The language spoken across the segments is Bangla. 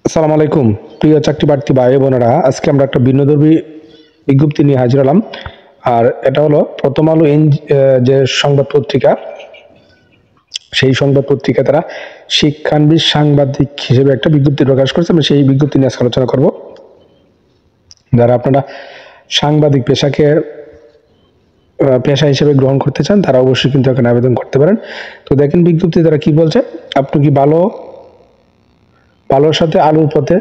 আসসালামু আলাইকুম প্রিয় চাকরি প্রার্থী ভাই বোনেরা, আজকে আমরা একটা ভিন্নধর্মী বিজ্ঞপ্তি নিয়ে হাজির হলাম। আর এটা হলো প্রথম আলো যে সংবাদ পত্রিকা, সেই সংবাদ পত্রিকা তারা শিক্ষানবিদ সাংবাদিক হিসেবে একটা বিজ্ঞপ্তি প্রকাশ করেছে। আমরা সেই বিজ্ঞপ্তি নিয়ে আজকে আলোচনা করব। যারা আপনারা সাংবাদিক পেশা হিসেবে গ্রহণ করতে চান তারা অবশ্যই কিন্তু এখানে আবেদন করতে পারেন। তো দেখেন বিজ্ঞপ্তি তারা কি বলছে। আপনি কি ভালোর সাথে আলুর পথে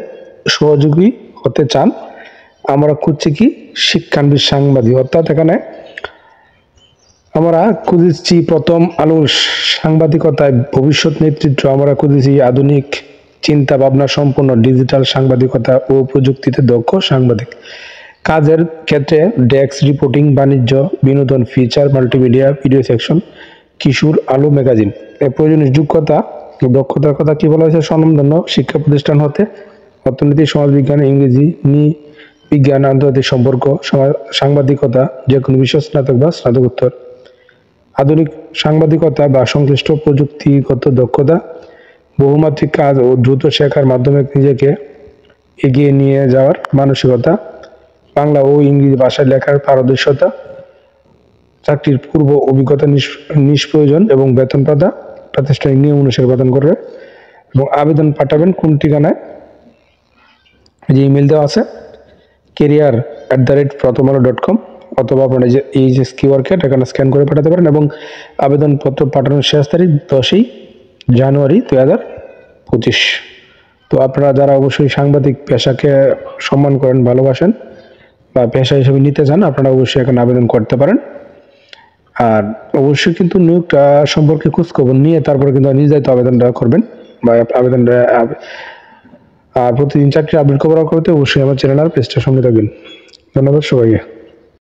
সহযোগী হতে চান? আমরা খুঁজছি কি শিক্ষানবিদ সাংবাদিক, অর্থাৎ এখানে আমরা খুঁজেছি প্রথম আলোর সাংবাদিকতায় ভবিষ্যৎ নেতৃত্ব। আমরা খুঁজেছি আধুনিক চিন্তা ভাবনা সম্পন্ন ডিজিটাল সাংবাদিকতা ও প্রযুক্তিতে দক্ষ সাংবাদিক। কাজের ক্ষেত্রে ডেস্ক রিপোর্টিং, বাণিজ্য, বিনোদন, ফিচার, মাল্টিমিডিয়া, ভিডিও সেকশন, কিশোর আলো ম্যাগাজিন। প্রয়োজনীয় যোগ্যতা দক্ষতার কথা কি বলা হয়েছে? স্বনামধন্য শিক্ষা প্রতিষ্ঠান হতে অর্থনীতি, সমাজবিজ্ঞান, ইংরেজি, বিজ্ঞান, আন্তর্জাতিক সম্পর্ক, সাংবাদিকতা, যে কোনো বিষয় স্নাতক বা স্নাতকোত্তর। আধুনিক সাংবাদিকতা বা সংশ্লিষ্ট প্রযুক্তিগত দক্ষতা, বহুমাত্রিক কাজ ও দ্রুত শেখার মাধ্যমে নিজেকে এগিয়ে নিয়ে যাওয়ার মানসিকতা, বাংলা ও ইংরেজি ভাষায় লেখার পারদর্শিতা, চাকরির পূর্ব অভিজ্ঞতা নিষ্প্রয়োজন এবং বেতন প্রাতিষ্ঠানিক নিয়ম অনুসারে বেতন করবে। এবং আবেদন পাঠাবেন কোন ঠিকানায়? যে ইমেল দেওয়া আছে career@prothomalo.com, অথবা আপনারা যে কিউআর কোড এখানে স্ক্যান করে পাঠাতে পারেন। এবং আবেদনপত্র পাঠানোর শেষ তারিখ 10ই জানুয়ারি 2025। তো আপনারা যারা অবশ্যই সাংবাদিক পেশাকে সম্মান করেন, ভালোবাসেন বা পেশা হিসেবে নিতে চান, আপনারা অবশ্যই এখানে আবেদন করতে পারেন। আর অবশ্যই কিন্তু নিয়োগটা সম্পর্কে খোঁজখবর নিয়ে তারপরে কিন্তু নির্ধারিত আবেদনটা করবেন বা আবেদনটা। আর প্রতিদিন চাকরি আপডেট খবর করতে অবশ্যই আমার চ্যানেল আর পেজটার সঙ্গে থাকবেন। ধন্যবাদ সবাইকে।